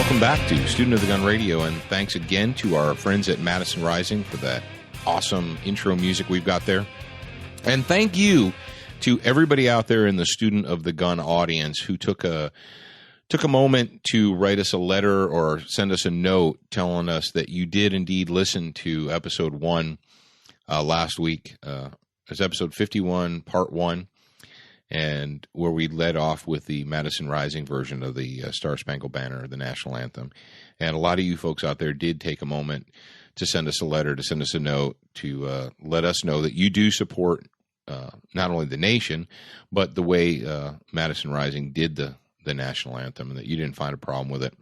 Welcome back to Student of the Gun Radio, and thanks again to our friends at Madison Rising for that awesome intro music we've got there. And thank you to everybody out there in the Student of the Gun audience who took a moment to write us a letter or send us a note telling us that you did indeed listen to episode 1 last week. It's episode 51, part 1. And where we led off with the Madison Rising version of the Star Spangled Banner, the national anthem. And a lot of you folks out there did take a moment to send us a letter, to send us a note, to let us know that you do support not only the nation, but the way Madison Rising did the national anthem, and that you didn't find a problem with it.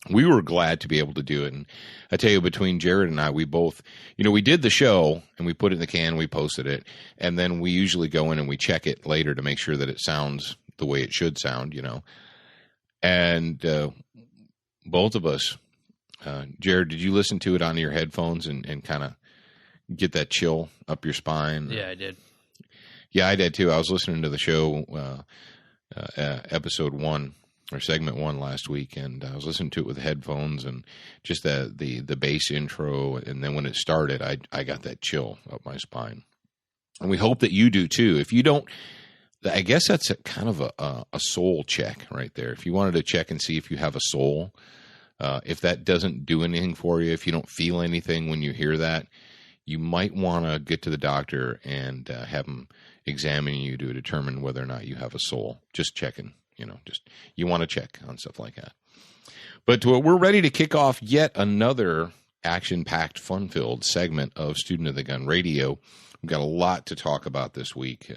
We were glad to be able to do it. And I tell you, between Jared and I, we both, we did the show and we put it in the can, we posted it, and then we usually go in and we check it later to make sure that it sounds the way it should sound, And both of us, Jared, did you listen to it on your headphones and kind of get that chill up your spine? Yeah, I did. Yeah, I did too. I was listening to the show, episode 1. Or segment 1 last week, and I was listening to it with headphones and just the bass intro, and then when it started, I got that chill up my spine. And we hope that you do too. If you don't, I guess that's kind of a soul check right there. If you wanted to check and see if you have a soul, if that doesn't do anything for you, if you don't feel anything when you hear that, you might want to get to the doctor and have them examine you to determine whether or not you have a soul. Just checking. You want to check on stuff like that. But we're ready to kick off yet another action-packed, fun-filled segment of Student of the Gun Radio. We've got a lot to talk about this week.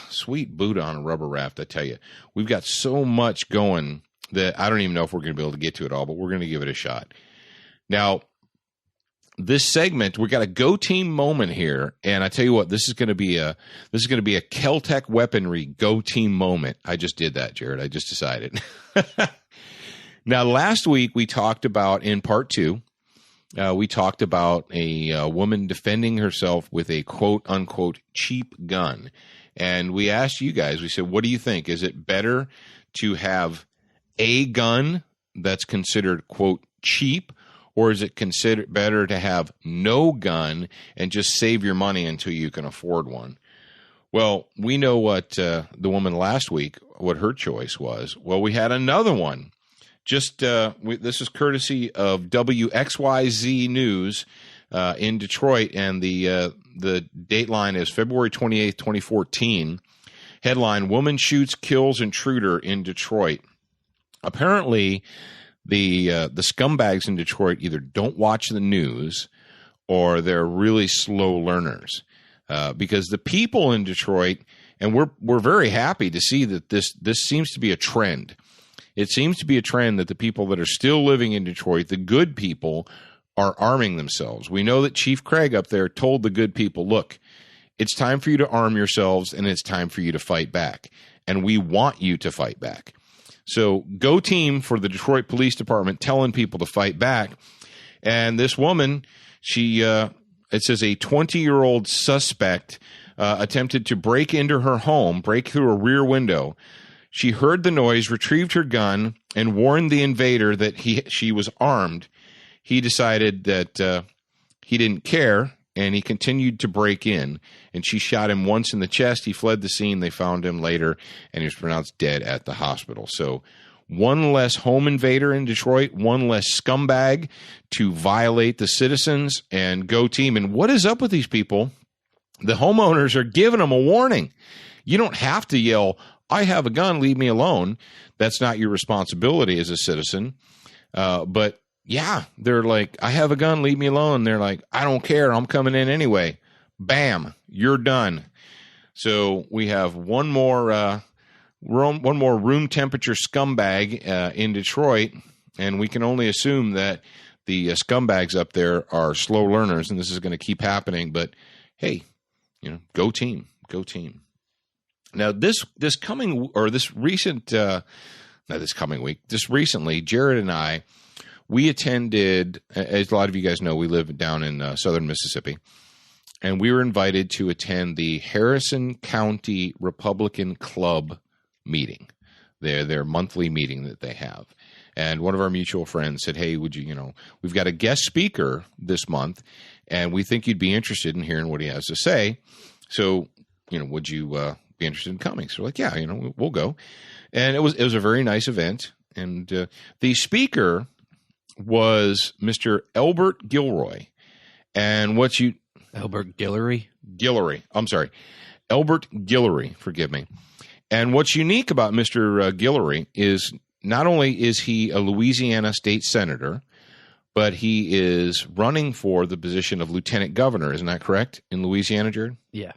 Sweet Buddha on a rubber raft, I tell you. We've got so much going that I don't even know if we're going to be able to get to it all, but we're going to give it a shot. Now, this segment, we got a go team moment here, and I tell you what, this is going to be a Keltec weaponry go team moment. I just did that, Jared. I just decided. Now, last week we talked about in part 2, we talked about a woman defending herself with a quote unquote cheap gun, and we asked you guys. We said, what do you think? Is it better to have a gun that's considered quote cheap? Or is it considered better to have no gun and just save your money until you can afford one? Well, we know what the woman last week, what her choice was. Well, we had another one. Just this is courtesy of WXYZ News in Detroit, and the dateline is February 28th, 2014. Headline: Woman shoots, kills intruder in Detroit. Apparently, the scumbags in Detroit either don't watch the news or they're really slow learners, because the people in Detroit, and we're very happy to see that this seems to be a trend. It seems to be a trend that the people that are still living in Detroit, the good people, are arming themselves. We know that Chief Craig up there told the good people, look, it's time for you to arm yourselves and it's time for you to fight back. And we want you to fight back. So go team for the Detroit Police Department telling people to fight back. And this woman, it says a 20-year-old suspect attempted to break into her home, break through a rear window. She heard the noise, retrieved her gun, and warned the invader that she was armed. He decided that he didn't care, and he continued to break in. And she shot him once in the chest. He fled the scene. They found him later, and he was pronounced dead at the hospital. So one less home invader in Detroit, one less scumbag to violate the citizens, and go team. And what is up with these people? The homeowners are giving them a warning. You don't have to yell, I have a gun, leave me alone. That's not your responsibility as a citizen. But yeah, they're like, I have a gun, leave me alone. They're like, I don't care, I'm coming in anyway. Bam, you're done. So we have one more room temperature scumbag in Detroit, and we can only assume that the scumbags up there are slow learners, and this is going to keep happening. But hey, go team, go team. Now this recently, Jared and I, we attended, as a lot of you guys know, we live down in southern Mississippi, and we were invited to attend the Harrison County Republican Club meeting, their monthly meeting that they have. And one of our mutual friends said, hey, would you, we've got a guest speaker this month, and we think you'd be interested in hearing what he has to say. So, would you be interested in coming? So we're like, yeah, we'll go. And it was a very nice event. And the speaker was Mr. Elbert Gilroy. And Elbert Guillory? Guillory. I'm sorry. Elbert Guillory. Forgive me. And what's unique about Mr. Guillory is not only is he a Louisiana state senator, but he is running for the position of lieutenant governor. Isn't that correct? In Louisiana, Jared? Yeah.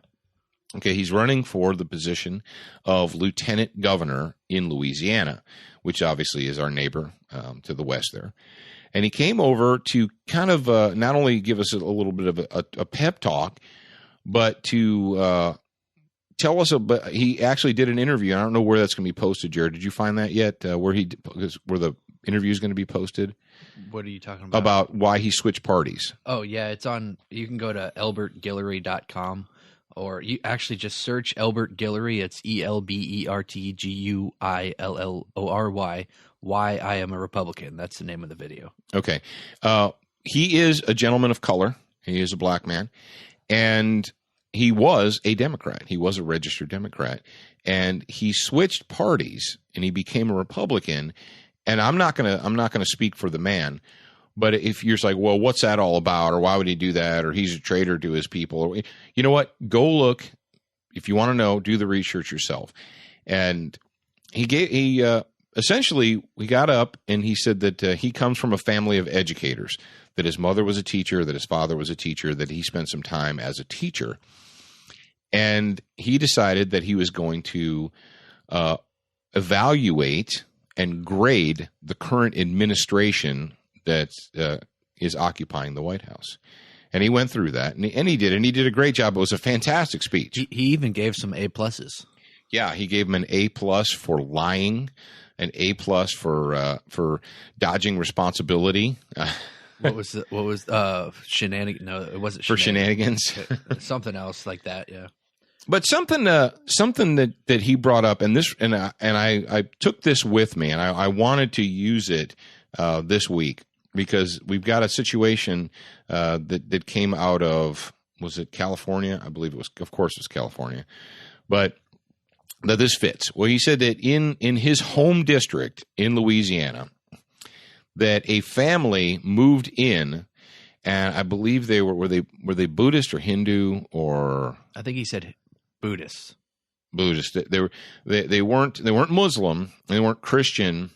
Okay, he's running for the position of lieutenant governor in Louisiana, which obviously is our neighbor to the west there. And he came over to kind of not only give us a little bit of a pep talk, but to tell us about. He actually did an interview. I don't know where that's going to be posted, Jared. Did you find that yet? Where the interview is going to be posted? What are you talking about? About why he switched parties. Oh, yeah. It's on. You can go to elbertguillory.com, or you actually just search Elbert Guillory. It's ELBERTGUILLORY. Why I Am a Republican. That's the name of the video. Okay. He is a gentleman of color. He is a black man. And he was a Democrat. He was a registered Democrat. And he switched parties and he became a Republican. And I'm not gonna speak for the man, but if you're like, well, what's that all about? Or why would he do that? Or he's a traitor to his people. Or, you know what? Go look. If you want to know, do the research yourself. And essentially, we got up and he said that he comes from a family of educators, that his mother was a teacher, that his father was a teacher, that he spent some time as a teacher. And he decided that he was going to evaluate and grade the current administration that is occupying the White House. And he went through that, and he did a great job. It was a fantastic speech. He even gave some A+. Yeah, he gave him an A+ for lying, an A+ for dodging responsibility. What was shenanigans? No, it wasn't for shenanigans. Something else like that. Yeah. But something that he brought up, and I took this with me, and I wanted to use it this week because we've got a situation that came out of, was it California? I believe it was. Of course, it was California, but that this fits. Well, he said that in his home district in Louisiana, that a family moved in, and I believe they were they Buddhist or Hindu, or I think he said Buddhist. They weren't Muslim, they weren't Christian.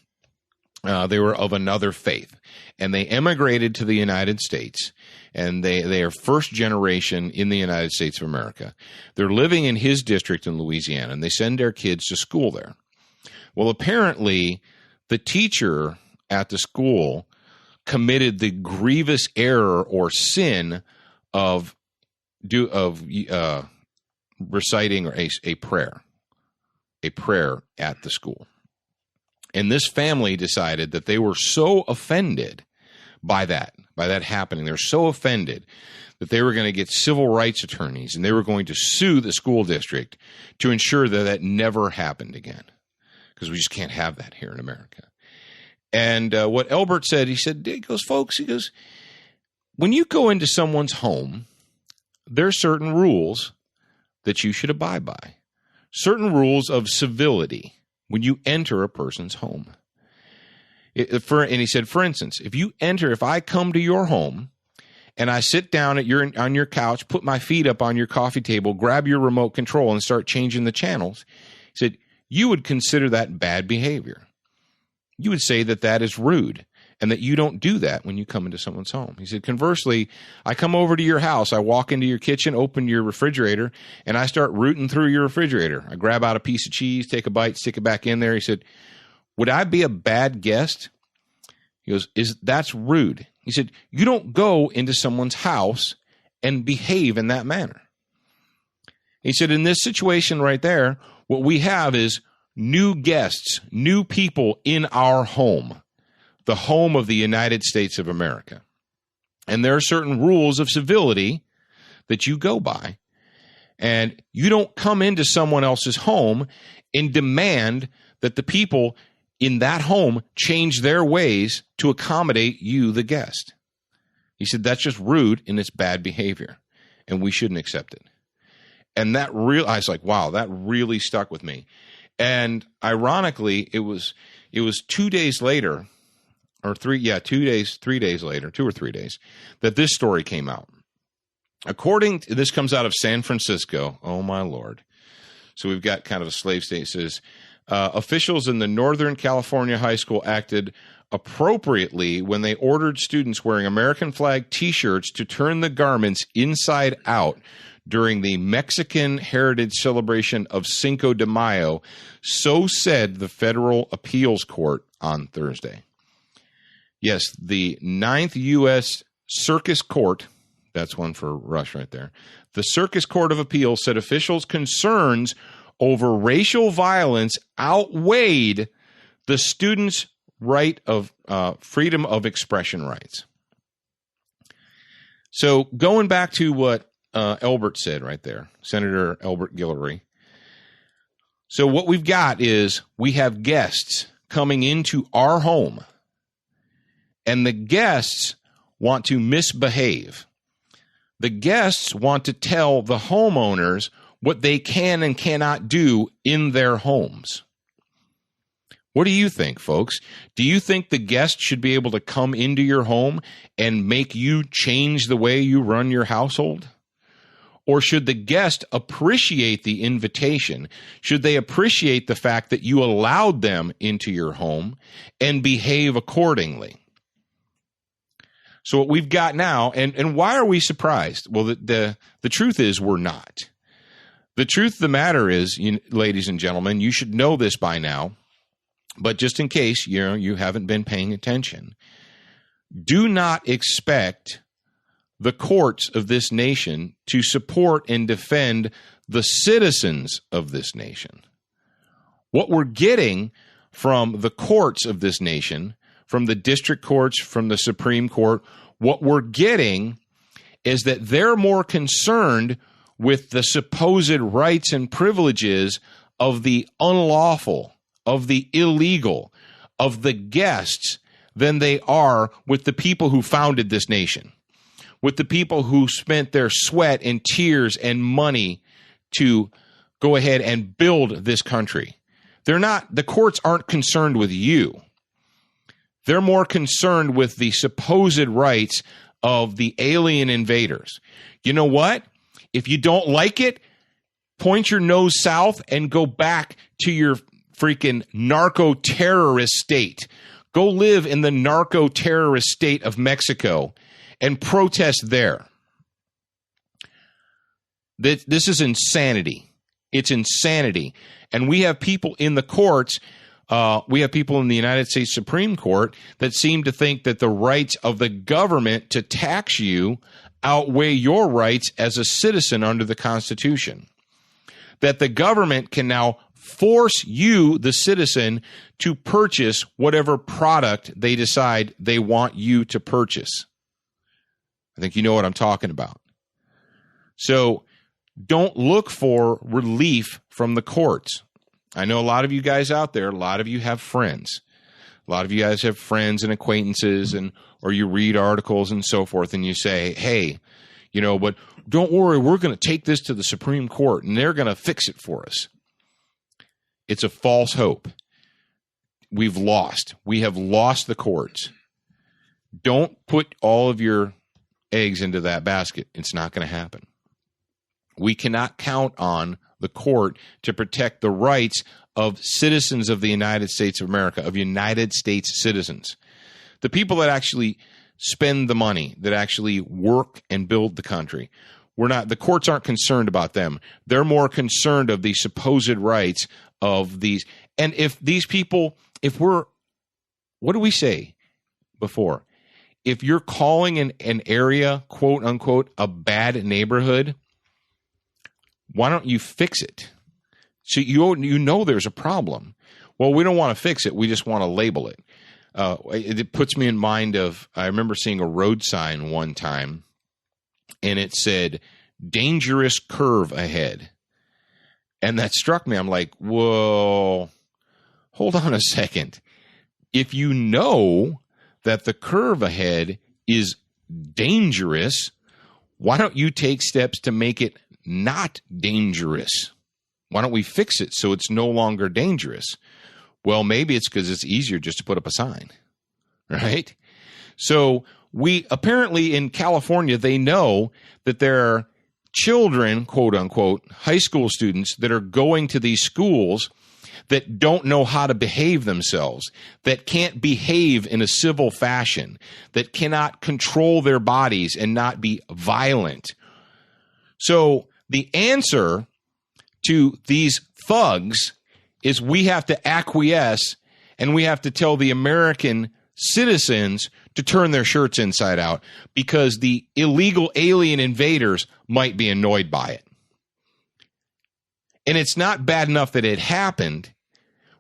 They were of another faith, and they emigrated to the United States, and they are first generation in the United States of America. They're living in his district in Louisiana, and they send their kids to school there. Well, apparently, the teacher at the school committed the grievous error or sin of reciting a prayer at the school. And this family decided that they were so offended by that happening. They're so offended that they were going to get civil rights attorneys, and they were going to sue the school district to ensure that never happened again, because we just can't have that here in America. And what Elbert said, he goes, folks, when you go into someone's home, there are certain rules that you should abide by, certain rules of civility when you enter a person's home. And he said, for instance, if I come to your home and I sit down on your couch, put my feet up on your coffee table, grab your remote control and start changing the channels, he said, you would consider that bad behavior. You would say that is rude and that you don't do that when you come into someone's home. He said, conversely, I come over to your house, I walk into your kitchen, open your refrigerator, and I start rooting through your refrigerator. I grab out a piece of cheese, take a bite, stick it back in there. He said, would I be a bad guest? He goes, that's rude. He said, you don't go into someone's house and behave in that manner. He said, in this situation right there, what we have is new guests, new people in our home, the home of the United States of America. And there are certain rules of civility that you go by. And you don't come into someone else's home and demand that the people in that home change their ways to accommodate you, the guest. He said, that's just rude and it's bad behavior, and we shouldn't accept it. And I was like, wow, that really stuck with me. And ironically, it was 2 days later, or 3 later, 2 or 3 days, that this story came out. This comes out of San Francisco. Oh, my Lord. So we've got kind of a slave state. It says, officials in the Northern California high school acted appropriately when they ordered students wearing American flag T-shirts to turn the garments inside out during the Mexican heritage celebration of Cinco de Mayo, so said the federal appeals court on Thursday. Yes, the 9th U.S. Circus Court, that's one for Rush right there, the Circus Court of Appeals said officials' concerns over racial violence outweighed the students' right of freedom of expression rights. So going back to what Elbert said right there, Senator Elbert Guillory. So what we've got is we have guests coming into our home, and the guests want to misbehave. The guests want to tell the homeowners what they can and cannot do in their homes. What do you think, folks? Do you think the guest should be able to come into your home and make you change the way you run your household? Or should the guest appreciate the invitation? Should they appreciate the fact that you allowed them into your home and behave accordingly? So what we've got now, and why are we surprised? Well, the truth is we're not. The truth of the matter is, ladies and gentlemen, you should know this by now, but just in case you haven't been paying attention, do not expect the courts of this nation to support and defend the citizens of this nation. What we're getting from the courts of this nation, from the district courts, from the Supreme Court, what we're getting is that they're more concerned with the supposed rights and privileges of the unlawful, of the illegal, of the guests than they are with the people who founded this nation, with the people who spent their sweat and tears and money to go ahead and build this country. The courts aren't concerned with you. They're more concerned with the supposed rights of the alien invaders. You know what? If you don't like it, point your nose south and go back to your freaking narco-terrorist state. Go live in the narco-terrorist state of Mexico and protest there. This is insanity. It's insanity. And we have people in the courts, we have people in the United States Supreme Court that seem to think that the rights of the government to tax you outweigh your rights as a citizen under the Constitution. That the government can now force you, the citizen, to purchase whatever product they decide they want you to purchase. I think you know what I'm talking about. So don't look for relief from the courts. I know a lot of you guys out there, a lot of you have friends. A lot of you guys have friends and acquaintances, or you read articles and so forth, and you say, hey, but don't worry, we're going to take this to the Supreme Court, and they're going to fix it for us. It's a false hope. We've lost. We have lost the courts. Don't put all of your eggs into that basket. It's not going to happen. We cannot count on the court to protect the rights of citizens of the United States of America, of United States citizens. The people that actually spend the money, that actually work and build the country. The courts aren't concerned about them. They're more concerned of the supposed rights of these. And if these people, what do we say before? If you're calling an area, quote unquote, a bad neighborhood, why don't you fix it? So you know there's a problem. Well, we don't want to fix it. We just want to label it. It puts me in mind of, I remember seeing a road sign one time, and it said, dangerous curve ahead. And that struck me. I'm like, whoa, hold on a second. if you know that the curve ahead is dangerous, why don't you take steps to make it not dangerous? Why don't we fix it so it's no longer dangerous? Well, maybe it's because it's easier just to put up a sign, right? So we apparently in California, they know that there are children, quote unquote, high school students that are going to these schools that don't know how to behave themselves, that can't behave in a civil fashion, that cannot control their bodies and not be violent. So the answer to these thugs is we have to acquiesce and we have to tell the American citizens to turn their shirts inside out because the illegal alien invaders might be annoyed by it. And it's not bad enough that it happened.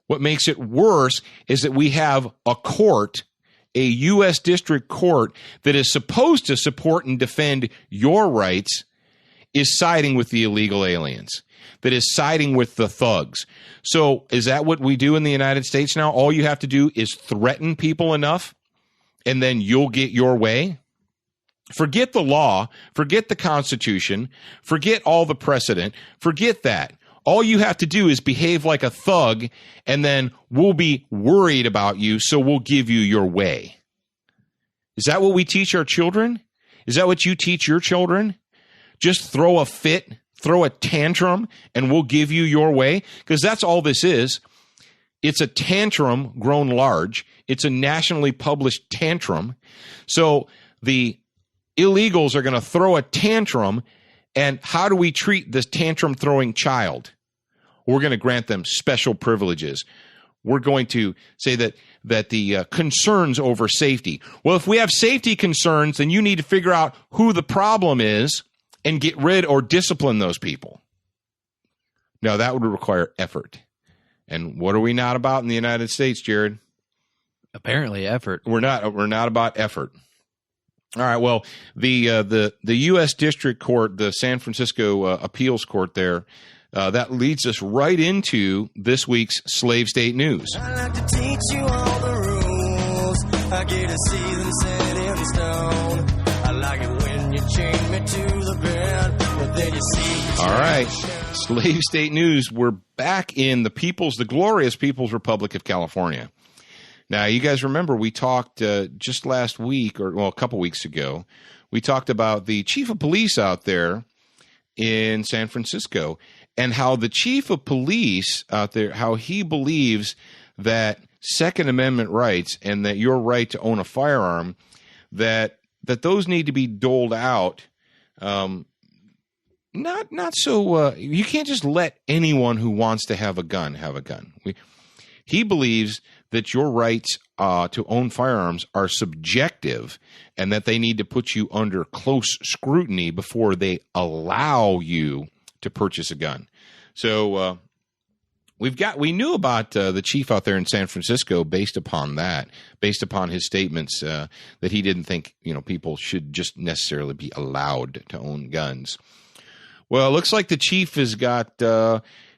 What makes it worse is that we have a court, a U.S. District Court, that is supposed to support and defend your rights, is siding with the illegal aliens, that is siding with the thugs. So is that what we do in the United States now? All you have to do is threaten people enough, and then you'll get your way? Forget the law, forget the Constitution, forget all the precedent, forget that. All you have to do is behave like a thug, and then we'll be worried about you, so we'll give you your way. Is that what we teach our children? Is that what you teach your children? Just throw a fit, throw a tantrum, and we'll give you your way? Because that's all this is. It's a tantrum grown large. It's a nationally published tantrum. So the illegals are going to throw a tantrum, and how do we treat this tantrum-throwing child? We're going to grant them special privileges. We're going to say that the concerns over safety. Well, if we have safety concerns, then you need to figure out who the problem is and get rid or discipline those people. Now, that would require effort. And what are we not about in the United States, Jared? Apparently effort. We're not about effort. All right. Well, the U.S. District Court, the San Francisco Appeals Court there, that leads us right into this week's Slave State News. I like to teach you all the rules. I get to see them set in stone. I like it when you chain me to the bed, but then you see. All right. Slave State News. We're back in the glorious People's Republic of California. Now, you guys remember we talked just last week, a couple weeks ago, we talked about the chief of police out there in San Francisco and how the chief of police out there, how he believes that Second Amendment rights and that your right to own a firearm, that those need to be doled out. Not so. You can't just let anyone who wants to have a gun have a gun. He believes that your rights to own firearms are subjective and that they need to put you under close scrutiny before they allow you to purchase a gun. So we knew about the chief out there in San Francisco based upon his statements that he didn't think people should just necessarily be allowed to own guns. Well, it looks like the chief has got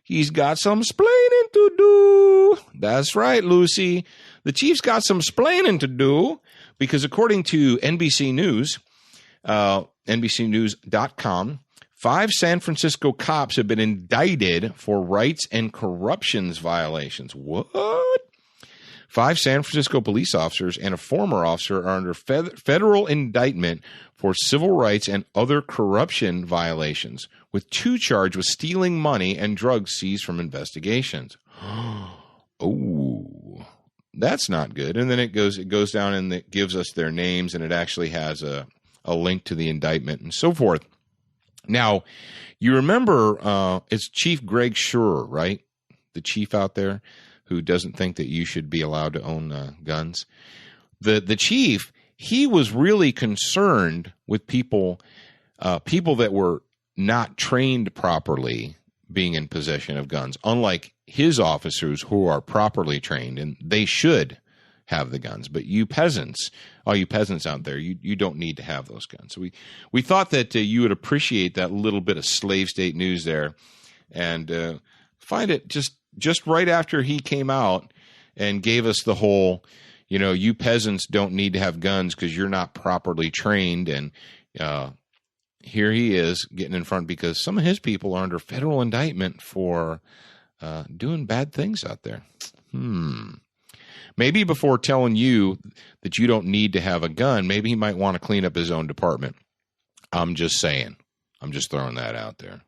he's got some splaining to do. That's right, Lucy. The chief's got some splaining to do because according to NBC News, NBCnews.com, 5 San Francisco cops have been indicted for rights and corruptions violations. What? 5 San Francisco police officers and a former officer are under federal indictment for civil rights and other corruption violations, with 2 charged with stealing money and drugs seized from investigations. Oh, that's not good. And then it goes down and it gives us their names, and it actually has a link to the indictment and so forth. Now, you remember it's Chief Greg Schurer, right? The chief out there who doesn't think that you should be allowed to own guns. The chief, he was really concerned with people that were not trained properly being in possession of guns, unlike his officers who are properly trained, and they should have the guns. But you peasants, all you peasants out there, you don't need to have those guns. So we thought that you would appreciate that little bit of slave state news there, and find it just right after he came out and gave us the whole, you peasants don't need to have guns because you're not properly trained. And here he is getting in front because some of his people are under federal indictment for doing bad things out there. Maybe before telling you that you don't need to have a gun, maybe he might want to clean up his own department. I'm just saying. I'm just throwing that out there.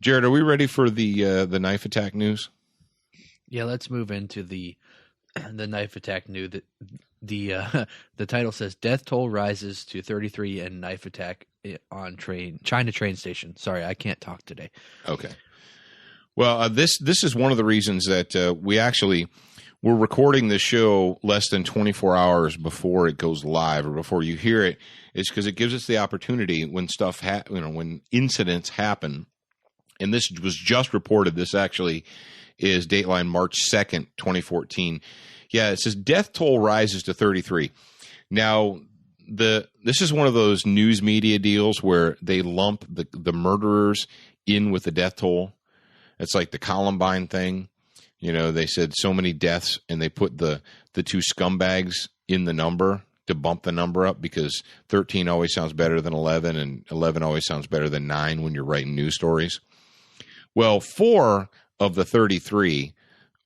Jared, are we ready for the knife attack news? Yeah, let's move into the knife attack news. The title says death toll rises to 33 in knife attack on China train station. Sorry, I can't talk today. Okay. Well, this is one of the reasons that we're recording this show less than 24 hours before it goes live or before you hear it. It's because it gives us the opportunity when when incidents happen. And this was just reported. This actually is Dateline March 2nd, 2014. Yeah, it says death toll rises to 33. Now, this is one of those news media deals where they lump the murderers in with the death toll. It's like the Columbine thing. They said so many deaths, and they put the two scumbags in the number to bump the number up because 13 always sounds better than 11, and 11 always sounds better than 9 when you're writing news stories. Well, 4 of the 33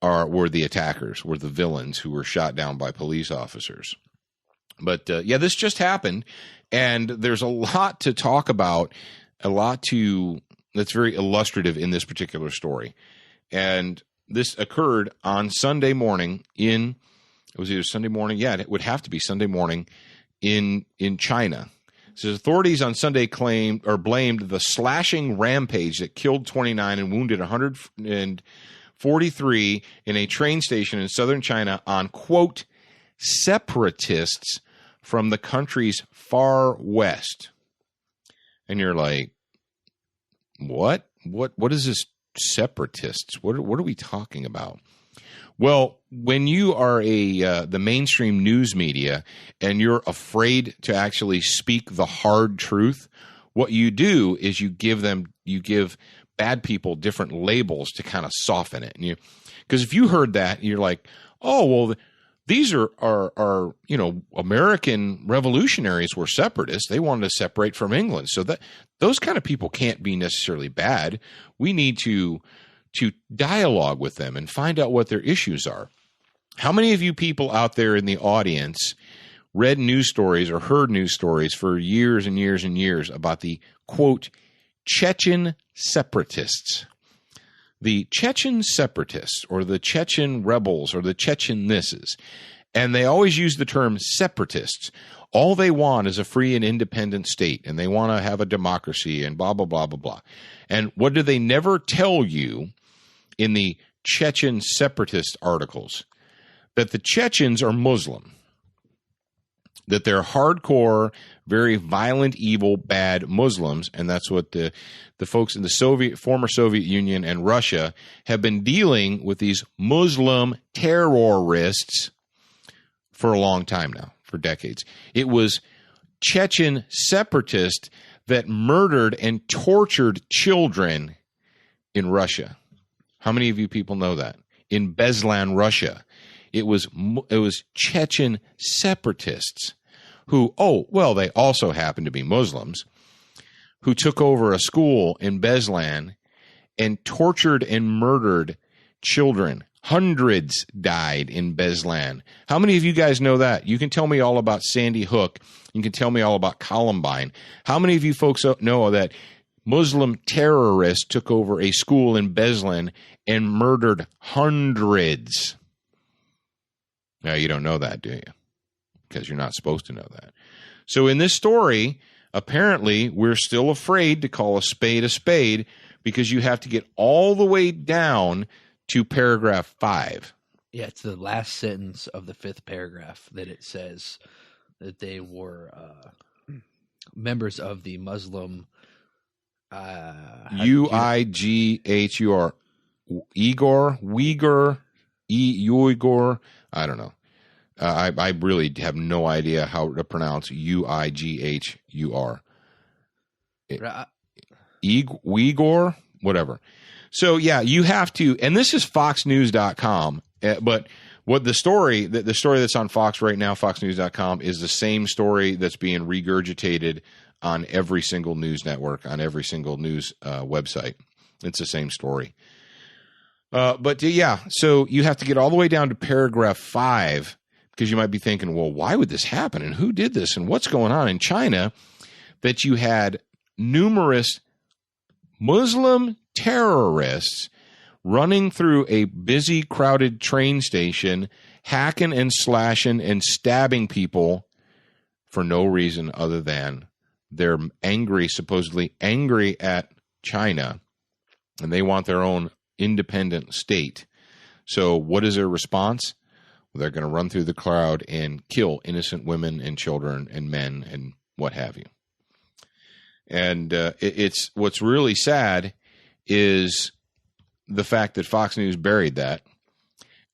were the attackers, were the villains who were shot down by police officers. But this just happened, and there's a lot to talk about, that's very illustrative in this particular story. And this occurred on Sunday morning it was either Sunday morning, it would have to be Sunday morning in China. It says authorities on Sunday blamed the slashing rampage that killed 29 and wounded 143 in a train station in southern China on, quote, separatists from the country's far west. And you're like, what is this separatists? What are we talking about? Well, when you are the mainstream news media and you're afraid to actually speak the hard truth, what you do is you give bad people different labels to kind of soften it. Because if you heard that, you're like, oh, well, these are American revolutionaries were separatists. They wanted to separate from England. So that those kind of people can't be necessarily bad. We need to dialogue with them and find out what their issues are. How many of you people out there in the audience read news stories or heard news stories for years and years and years about the, quote, Chechen separatists? The Chechen separatists or the Chechen rebels or the Chechen thises. And they always use the term separatists. All they want is a free and independent state, and they want to have a democracy and blah, blah, blah, blah, blah. And what do they never tell you in the Chechen separatist articles? That the Chechens are Muslim. That they're hardcore, very violent, evil, bad Muslims, and that's what the folks in the former Soviet Union and Russia have been dealing with, these Muslim terrorists for a long time now, for decades. It was Chechen separatists that murdered and tortured children in Russia. How many of you people know that? In Beslan, Russia. It was Chechen separatists who, they also happened to be Muslims, who took over a school in Beslan and tortured and murdered children. Hundreds died in Beslan. How many of you guys know that? You can tell me all about Sandy Hook. You can tell me all about Columbine. How many of you folks know that Muslim terrorists took over a school in Beslan and murdered hundreds? Now, you don't know that, do you? Because you're not supposed to know that. So in this story, apparently, we're still afraid to call a spade because you have to get all the way down to paragraph 5. Yeah, it's the last sentence of the 5th paragraph that it says that they were members of the Muslim Uighur, Uyghur, I don't know. I really have no idea how to pronounce Uighur. Uyghur, whatever. So, yeah, you have to, and this is foxnews.com, but What the story that's on Fox right now, foxnews.com, is the same story that's being regurgitated on every single news network, on every single news website. It's the same story. But yeah, so you have to get all the way down to paragraph 5, because you might be thinking, well, why would this happen? And who did this? And what's going on in China? That you had numerous Muslim terrorists running through a busy, crowded train station, hacking and slashing and stabbing people for no reason other than they're supposedly angry at China, and they want their own independent state. So what is their response? Well, they're going to run through the crowd and kill innocent women and children and men and what have you. And it's what's really sad is the fact that Fox News buried that.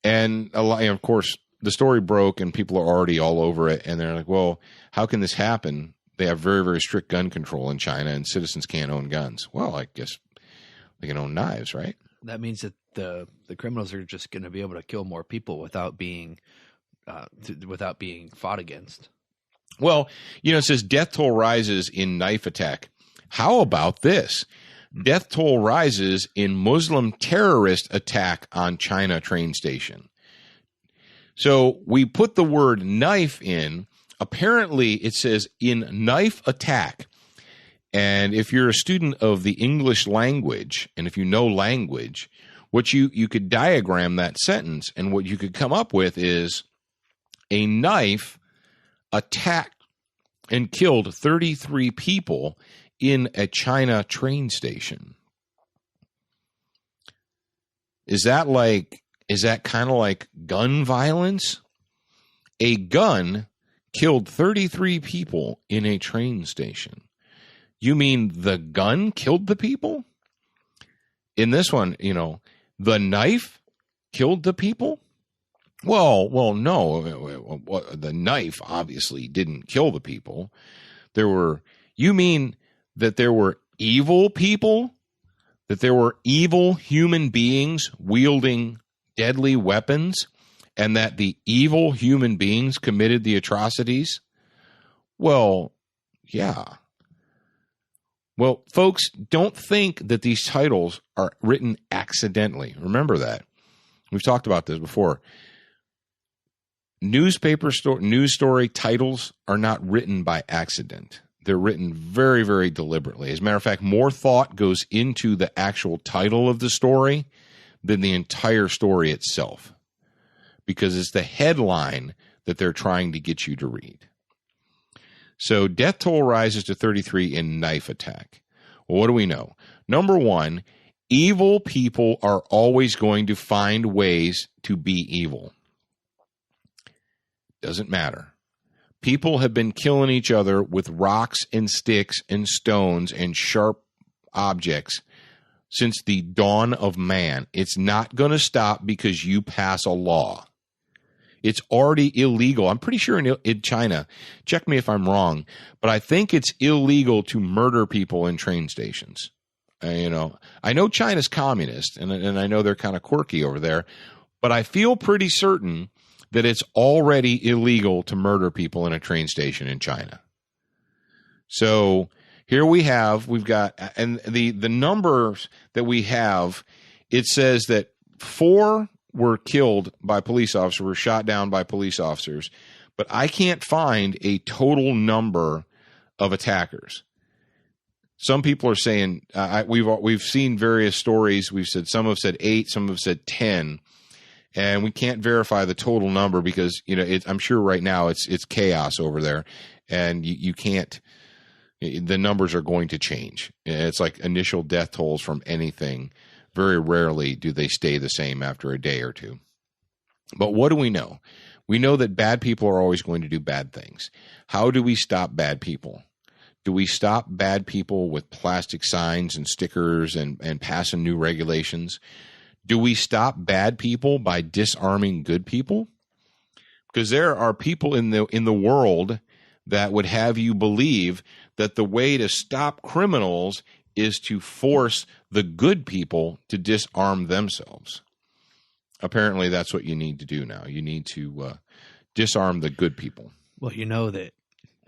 And of course, the story broke and people are already all over it. And they're like, well, how can this happen? They have very, very strict gun control in China and citizens can't own guns. Well, I guess they can own knives, right? That means that the criminals are just going to be able to kill more people without being fought against. Well, it says death toll rises in knife attack. How about this? Death toll rises in Muslim terrorist attack on China train station. So we put the word knife in. Apparently, it says in knife attack. And if you're a student of the English language, and if you know language, what you could diagram that sentence, and what you could come up with is a knife attacked and killed 33 people in a China train station. Is that kind of like gun violence? A gun killed 33 people in a train station. You mean the gun killed the people? In this one, the knife killed the people? Well, no. The knife obviously didn't kill the people. You mean that there were evil people? That there were evil human beings wielding deadly weapons? And that the evil human beings committed the atrocities? Well, yeah. Well, folks, don't think that these titles are written accidentally. Remember that. We've talked about this before. News story titles are not written by accident. They're written very, very deliberately. As a matter of fact, more thought goes into the actual title of the story than the entire story itself, because it's the headline that they're trying to get you to read. So death toll rises to 33 in knife attack. Well, what do we know? Number one, evil people are always going to find ways to be evil. Doesn't matter. People have been killing each other with rocks and sticks and stones and sharp objects since the dawn of man. It's not going to stop because you pass a law. It's already illegal. I'm pretty sure in China, check me if I'm wrong, but I think it's illegal to murder people in train stations. I know China's communist, and I know they're kind of quirky over there, but I feel pretty certain that it's already illegal to murder people in a train station in China. So here we've got, and the numbers that we have, it says that 4 were killed by police officers, were shot down by police officers, but I can't find a total number of attackers. Some people are saying, we've seen various stories. We've said, some have said 8, some have said 10, and we can't verify the total number because, I'm sure right now it's chaos over there, and you can't, the numbers are going to change. It's like initial death tolls from anything. Very rarely do they stay the same after a day or two. But what do we know? We know that bad people are always going to do bad things. How do we stop bad people? Do we stop bad people with plastic signs and stickers and passing new regulations? Do we stop bad people by disarming good people? Because there are people in the world that would have you believe that the way to stop criminals is to force the good people to disarm themselves. apparently that's what you need to do now. You need to disarm the good people. Well, you know that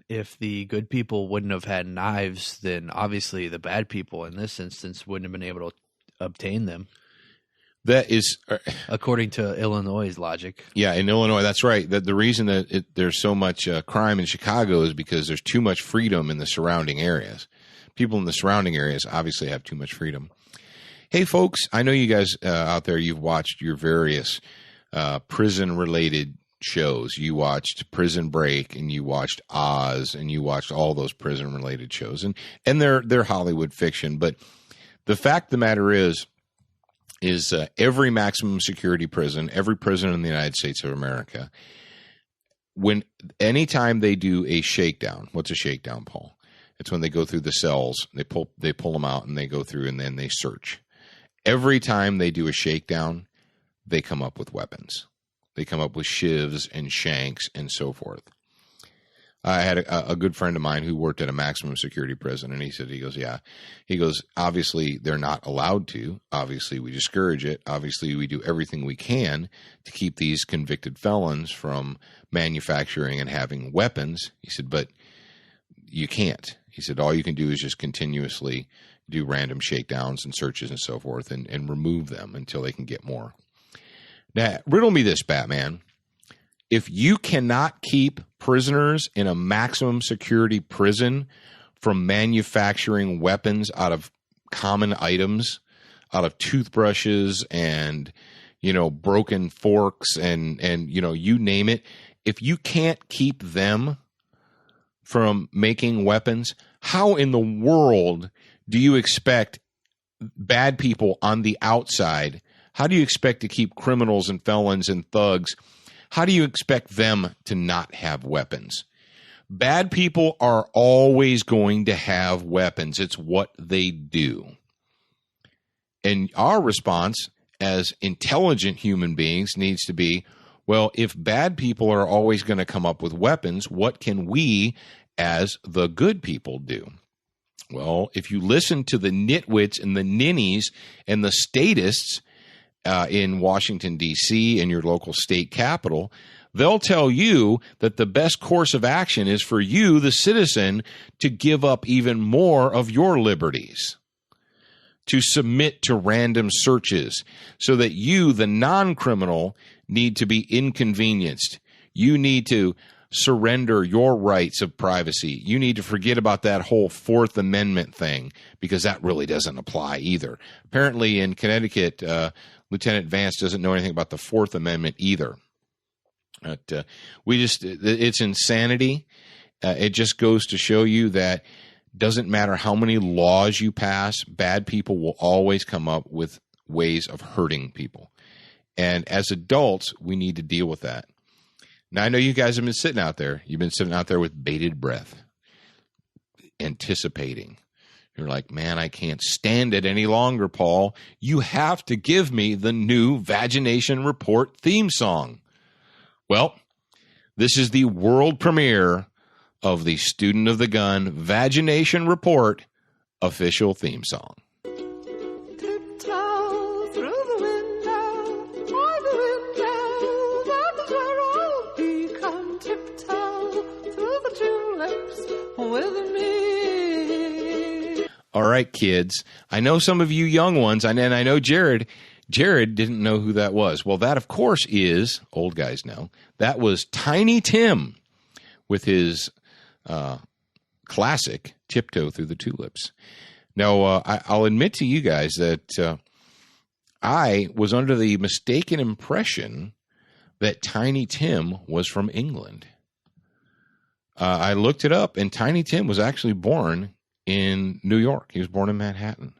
if the good people wouldn't have had knives, then obviously the bad people in this instance wouldn't have been able to obtain them. That is, according to Illinois' logic. Yeah, in Illinois, that's right. That the reason that there's so much crime in Chicago is because there's too much freedom in the surrounding areas. People in the surrounding areas obviously have too much freedom. Hey, folks, I know you guys out there, you've watched your various prison-related shows. You watched Prison Break, and you watched Oz, and you watched all those prison-related shows, and they're Hollywood fiction. But the fact of the matter is every maximum security prison, every prison in the United States of America, anytime they do a shakedown, what's a shakedown, Paul? It's when they go through the cells, they pull them out, and they go through, and then they search. Every time they do a shakedown, they come up with weapons. They come up with shivs and shanks and so forth. I had a good friend of mine who worked at a maximum security prison, and he goes, obviously they're not allowed to. Obviously we discourage it. Obviously we do everything we can to keep these convicted felons from manufacturing and having weapons. He said, but you can't. He said, all you can do is just continuously do random shakedowns and searches and so forth and remove them until they can get more. Now, riddle me this, Batman. If you cannot keep prisoners in a maximum security prison from manufacturing weapons out of common items, out of toothbrushes and, broken forks and you name it, if you can't keep them from making weapons, how in the world do you expect bad people on the outside? How do you expect to keep criminals and felons and thugs? How do you expect them to not have weapons? Bad people are always going to have weapons. It's what they do. And our response as intelligent human beings needs to be, well, if bad people are always going to come up with weapons, what can we as the good people do? Well, if you listen to the nitwits and the ninnies and the statists in Washington, D.C., and your local state capital, they'll tell you that the best course of action is for you, the citizen, to give up even more of your liberties, to submit to random searches, so that you, the non-criminal, need to be inconvenienced. You need to surrender your rights of privacy. You need to forget about that whole Fourth Amendment thing, because that really doesn't apply either. Apparently in Connecticut, Lieutenant Vance doesn't know anything about the Fourth Amendment either. But it's insanity. It just goes to show you that doesn't matter how many laws you pass, bad people will always come up with ways of hurting people. And as adults, we need to deal with that. Now, I know you guys have been sitting out there. You've been sitting out there with bated breath, anticipating. You're like, man, I can't stand it any longer, Paul. You have to give me the new Vagination Report theme song. Well, this is the world premiere of the Student of the Gun Vagination Report official theme song. Tiptoe through the window, by the window, that is where I'll be. Come tiptoe through the tulips with me. All right, kids. I know some of you young ones, and I know Jared didn't know who that was. Well, that, of course, is, old guys know, that was Tiny Tim with his classic Tiptoe Through the Tulips. Now, I'll admit to you guys that I was under the mistaken impression that Tiny Tim was from England. I looked it up, and Tiny Tim was actually born in New York. He was born in Manhattan.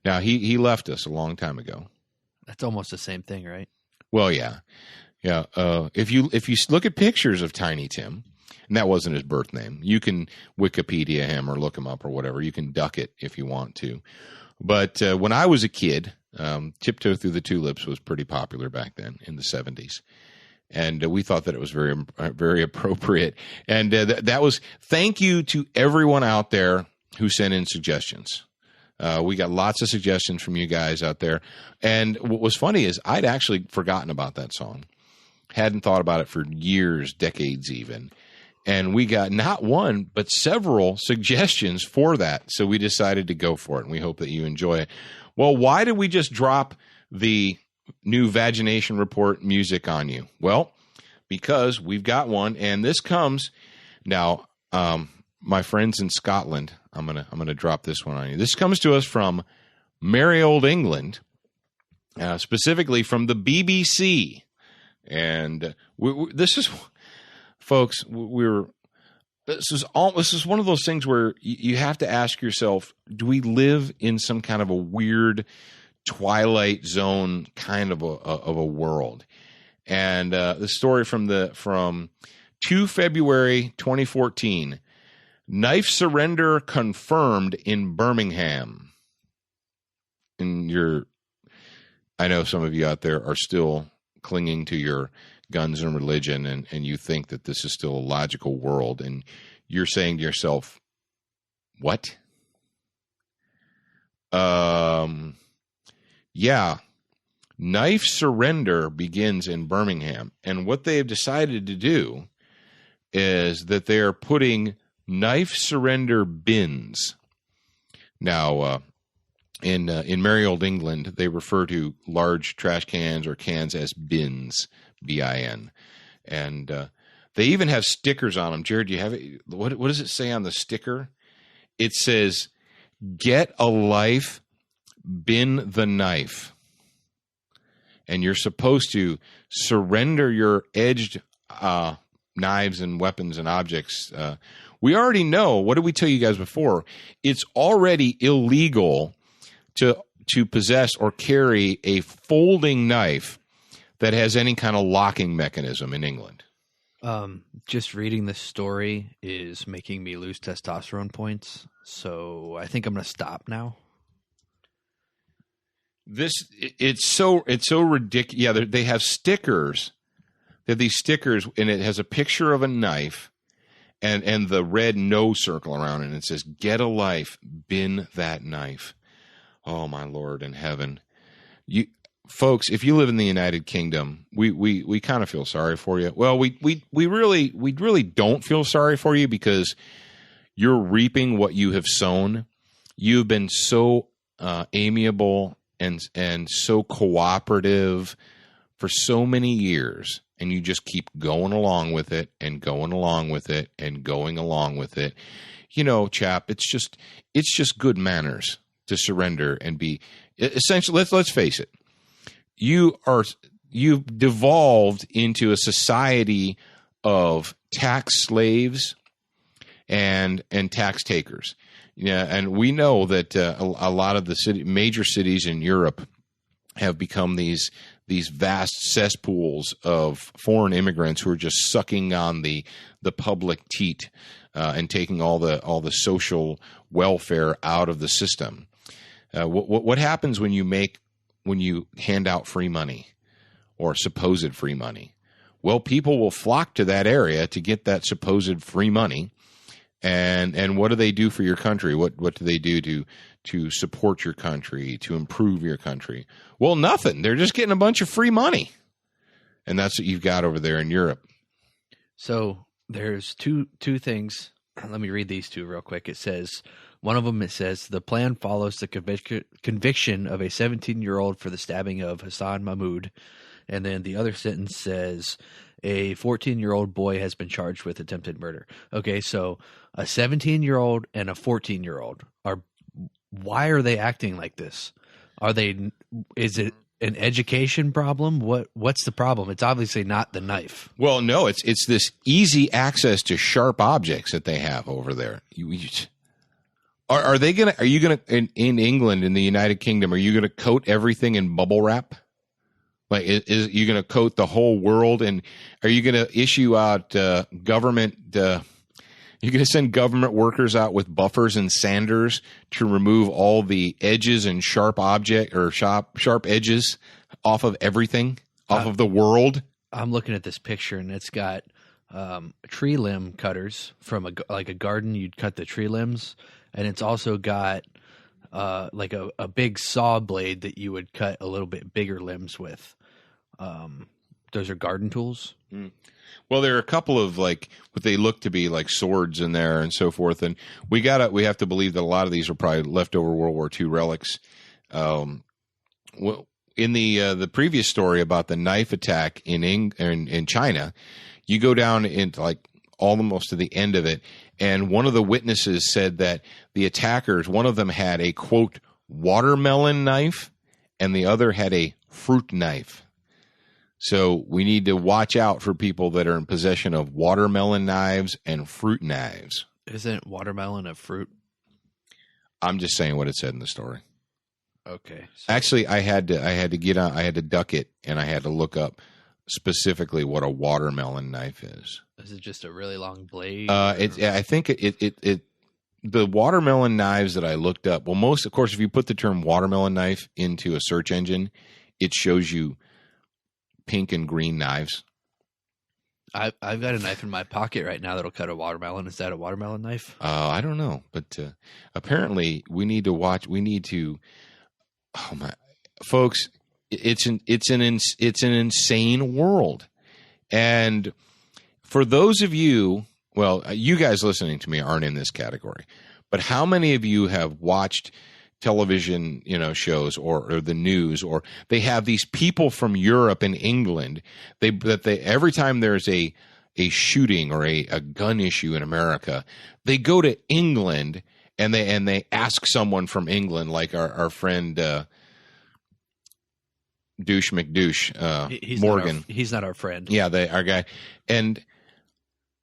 Now, he left us a long time ago. That's almost the same thing, right? Well, yeah. If you look at pictures of Tiny Tim, and that wasn't his birth name, you can Wikipedia him or look him up or whatever. You can duck it if you want to. But when I was a kid, Tiptoe Through the Tulips was pretty popular back then in the 70s. And we thought that it was very, very appropriate. And that was, thank you to everyone out there who sent in suggestions. We got lots of suggestions from you guys out there. And what was funny is I'd actually forgotten about that song. Hadn't thought about it for years, decades even. And we got not one, but several suggestions for that. So we decided to go for it, and we hope that you enjoy it. Well, why did we just drop the new Vagination Report music on you? Well, because we've got one, and this comes now. My friends in Scotland, I'm gonna drop this one on you. This comes to us from merry old England, specifically from the BBC, and this is, folks, this is one of those things where you have to ask yourself: do we live in some kind of a weird Twilight Zone kind of a world? And the story from 2 February 2014. Knife surrender confirmed in Birmingham. And I know some of you out there are still clinging to your guns and religion, and you think that this is still a logical world, and you're saying to yourself, what? Yeah. Knife surrender begins in Birmingham, and what they have decided to do is that they are putting knife surrender bins. Now, in merry old England, they refer to large trash cans or cans as bins, B-I-N. And they even have stickers on them. Jared, do you have it? What does it say on the sticker? It says, "Get a life, bin the knife." And you're supposed to surrender your edged knives and weapons and objects. We already know, what did we tell you guys before? It's already illegal to possess or carry a folding knife that has any kind of locking mechanism in England. Just reading this story is making me lose testosterone points, so I think I'm going to stop now. It's so ridiculous. Yeah, they have stickers. They have these stickers, and it has a picture of a knife and the red no circle around it, and it says, "Get a life, bin that knife." Oh, my Lord in heaven. You folks, if you live in the United Kingdom, we kind of feel sorry for you. Well, we really don't feel sorry for you, because you're reaping what you have sown. You've been so amiable and so cooperative for so many years, and you just keep going along with it and going along with it and going along with it. You know, chap, it's just good manners to surrender and be essentially. Let's face it. You've devolved into a society of tax slaves and tax takers. Yeah, and we know that a lot of the major cities in Europe have become these vast cesspools of foreign immigrants who are just sucking on the public teat and taking all the social welfare out of the system. What happens when you hand out free money or supposed free money? Well, people will flock to that area to get that supposed free money. And what do they do for your country? What do they do to support your country, to improve your country? Well, nothing. They're just getting a bunch of free money. And that's what you've got over there in Europe. So there's two things. Let me read these two real quick. It says, one of them, it says, the plan follows the conviction of a 17-year-old for the stabbing of Hassan Mahmoud. And then the other sentence says, a 14-year-old boy has been charged with attempted murder. Okay, so a 17-year-old and a 14-year-old why are they acting like this? Is it an education problem? What's the problem? It's obviously not the knife. Well, no, it's this easy access to sharp objects that they have over there. Are you gonna in England, in the United Kingdom, are you gonna coat everything in bubble wrap? Like, is you going to coat the whole world, and are you going to issue out government? You're going to send government workers out with buffers and sanders to remove all the edges and sharp edges off of everything, off of the world. I'm looking at this picture, and it's got tree limb cutters from a garden. You'd cut the tree limbs, and it's also got like a big saw blade that you would cut a little bit bigger limbs with. Those are garden tools. Well, there are a couple of like what they look to be like swords in there and so forth, and we have to believe that a lot of these are probably leftover World War II relics. Well, in the previous story about the knife attack in China, you go down into like almost to the end of it, and one of the witnesses said that the attackers, one of them had a quote watermelon knife, and the other had a fruit knife. So we need to watch out for people that are in possession of watermelon knives and fruit knives. Isn't watermelon a fruit? I'm just saying what it said in the story. Okay. So Actually, I had to duck it, and I had to look up specifically what a watermelon knife is. is it just a really long blade? I think the watermelon knives that I looked up. Well, most, of course, if you put the term watermelon knife into a search engine, it shows you pink and green knives. I've got a knife in my pocket right now that'll cut a watermelon. Is that a watermelon knife? I don't know, but apparently we need to watch. We need to. Oh my, folks! It's an insane world, and for those of you, well, you guys listening to me aren't in this category, but how many of you have watched television, shows or the news, or they have these people from Europe and England, they every time there's a shooting or a gun issue in America, they go to England and they ask someone from England, like our friend Douche McDouche, He's Morgan. He's not our friend. Yeah, our guy, and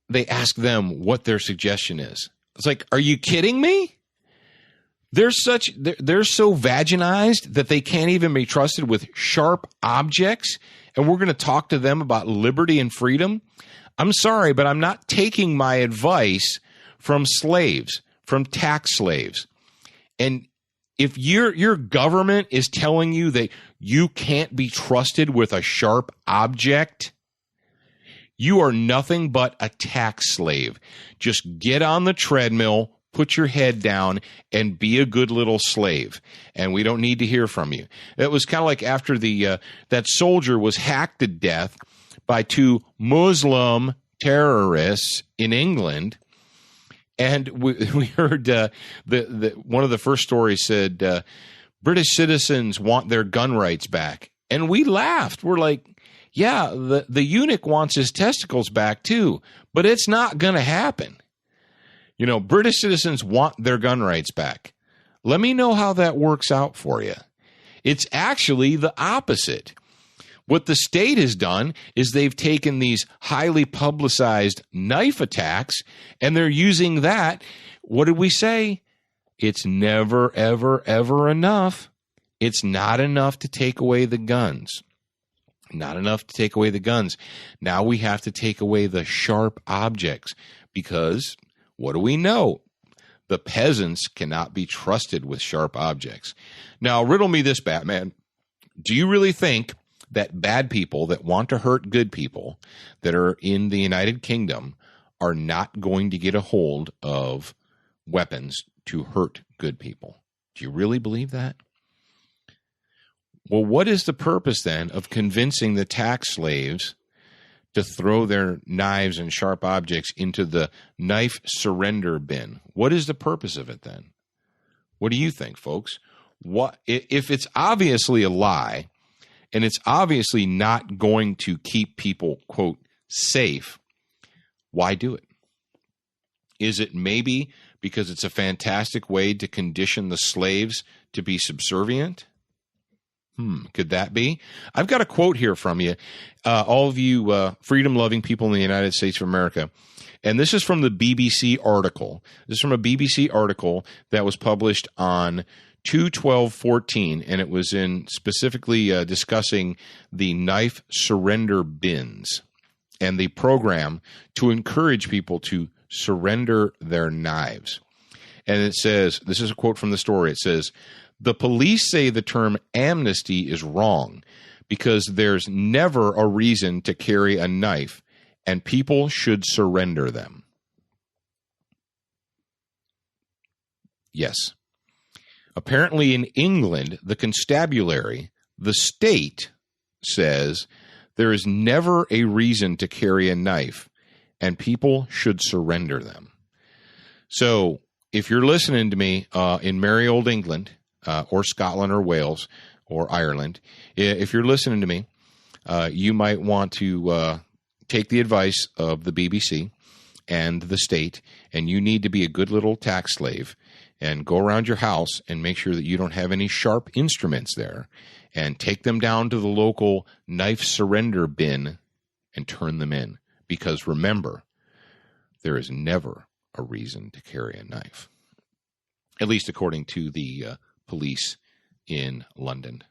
they ask them what their suggestion is. It's like, are you kidding me? They're so vaginized that they can't even be trusted with sharp objects, and we're going to talk to them about liberty and freedom? I'm sorry, but I'm not taking my advice from slaves, from tax slaves. And if your government is telling you that you can't be trusted with a sharp object, you are nothing but a tax slave. Just get on the treadmill, put your head down, and be a good little slave. And we don't need to hear from you. It was kind of like after that soldier was hacked to death by two Muslim terrorists in England. And we heard one of the first stories said, British citizens want their gun rights back. And we laughed. We're like, yeah, the eunuch wants his testicles back too, but it's not going to happen. British citizens want their gun rights back. Let me know how that works out for you. It's actually the opposite. What the state has done is they've taken these highly publicized knife attacks, and they're using that. What did we say? It's never, ever, ever enough. It's not enough to take away the guns. Not enough to take away the guns. Now we have to take away the sharp objects, because what do we know? The peasants cannot be trusted with sharp objects. Now, riddle me this, Batman. Do you really think that bad people that want to hurt good people that are in the United Kingdom are not going to get a hold of weapons to hurt good people? Do you really believe that? Well, what is the purpose then of convincing the tax slaves to throw their knives and sharp objects into the knife surrender bin? What is the purpose of it then? What do you think, folks? What if it's obviously a lie, and it's obviously not going to keep people, quote, safe? Why do it? Is it maybe because it's a fantastic way to condition the slaves to be subservient? Could that be? I've got a quote here from you, all of you freedom-loving people in the United States of America. And this is from the BBC article. This is from a BBC article that was published on 2/12/14, and it was in specifically discussing the knife surrender bins and the program to encourage people to surrender their knives. And it says, this is a quote from the story, it says, "The police say the term amnesty is wrong because there's never a reason to carry a knife, and people should surrender them." Yes. Apparently in England, the constabulary, the state, says there is never a reason to carry a knife and people should surrender them. So if you're listening to me in merry old England or Scotland or Wales or Ireland, if you're listening to me, you might want to take the advice of the BBC and the state, and you need to be a good little tax slave and go around your house and make sure that you don't have any sharp instruments there, and take them down to the local knife surrender bin and turn them in. Because remember, there is never a reason to carry a knife, at least according to the police in London.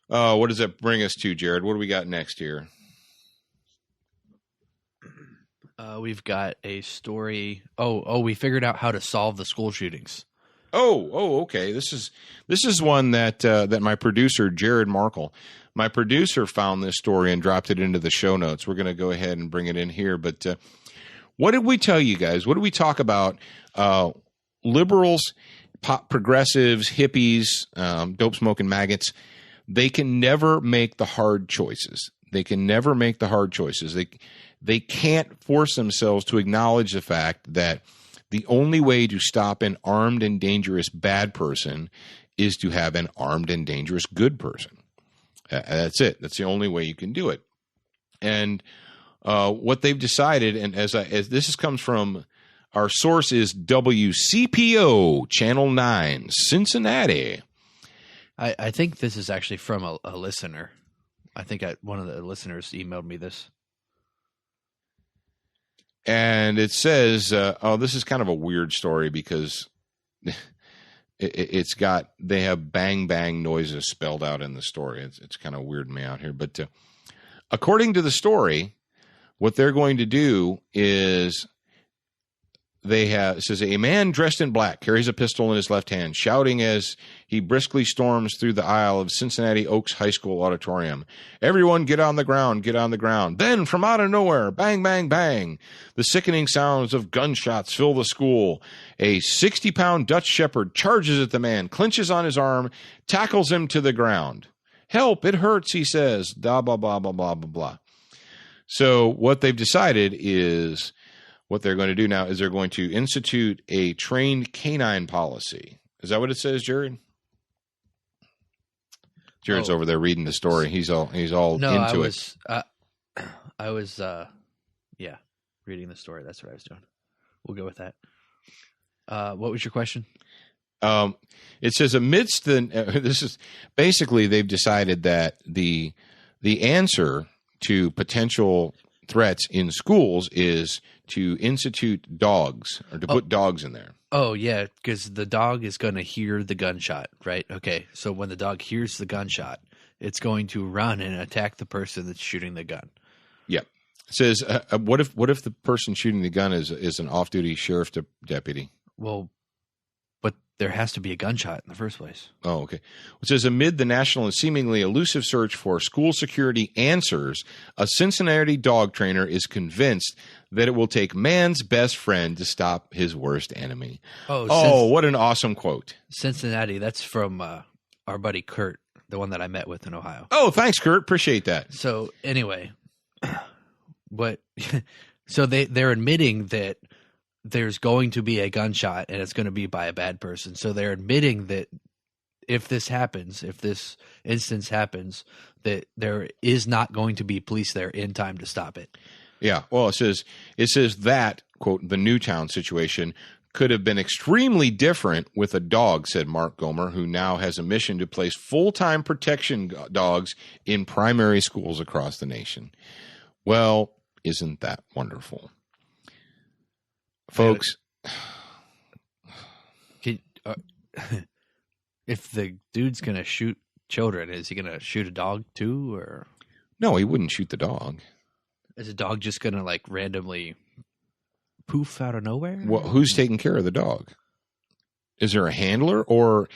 What does that bring us to, Jared? What do we got next here? We've got a story. We figured out how to solve the school shootings. Okay. This is one that that my producer Jared Markle, my producer, found this story and dropped it into the show notes. We're going to go ahead and bring it in here. But what did we tell you guys? What did we talk about? Liberals, progressives, hippies, dope smoking maggots. They can never make the hard choices. They can't force themselves to acknowledge the fact that the only way to stop an armed and dangerous bad person is to have an armed and dangerous good person. That's it. That's the only way you can do it. And what they've decided, and as this comes from, our source is WCPO Channel 9, Cincinnati. I think this is actually from a listener. I think one of the listeners emailed me this. And it says, this is kind of a weird story because they have bang, bang noises spelled out in the story. It's kind of weirding me out here. But according to the story, what they're going to do is it says a man dressed in black carries a pistol in his left hand, shouting as he briskly storms through the aisle of Cincinnati Oaks High School auditorium. Everyone get on the ground, get on the ground. Then from out of nowhere, bang, bang, bang. The sickening sounds of gunshots fill the school. A 60-pound Dutch Shepherd charges at the man, clinches on his arm, tackles him to the ground. Help, it hurts, he says. Blah, blah, blah, blah, blah, blah, blah. So what they've decided is, what they're going to do now is they're going to institute a trained canine policy. Is that what it says, Jared? Jared's over there reading the story. He's all into it. I was reading the story. That's what I was doing. We'll go with that. What was your question? It says amidst this is basically they've decided that the answer to potential threats in schools is to institute dogs or to put dogs in there. Oh, yeah, because the dog is going to hear the gunshot, right? Okay, so when the dog hears the gunshot, it's going to run and attack the person that's shooting the gun. Yeah. It says, what if the person shooting the gun is an off-duty sheriff deputy? Well, but there has to be a gunshot in the first place. Oh, okay. It says, amid the national and seemingly elusive search for school security answers, a Cincinnati dog trainer is convinced that it will take man's best friend to stop his worst enemy. What an awesome quote. Cincinnati, that's from our buddy Kurt, the one that I met with in Ohio. Oh, thanks, Kurt. Appreciate that. So anyway, so they're admitting that there's going to be a gunshot and it's going to be by a bad person. So they're admitting that if this instance happens, that there is not going to be police there in time to stop it. Yeah. Well, it says that, quote, the Newtown situation could have been extremely different with a dog, said Mark Gomer, who now has a mission to place full-time protection dogs in primary schools across the nation. Well, isn't that wonderful? Folks, if the dude's going to shoot children, is he going to shoot a dog too? Or no, he wouldn't shoot the dog. Is a dog just going to like randomly poof out of nowhere? Well, who's taking care of the dog? Is there a handler? Or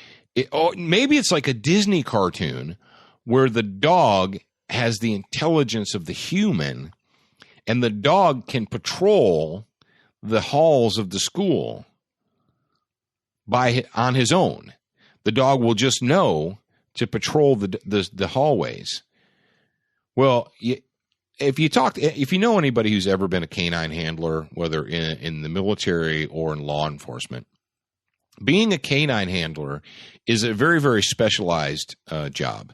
maybe it's like a Disney cartoon where the dog has the intelligence of the human and the dog can patrol the halls of the school. on his own. The dog will just know to patrol the hallways. Well, if you know anybody who's ever been a canine handler, whether in the military or in law enforcement, being a canine handler is a very, very specialized job.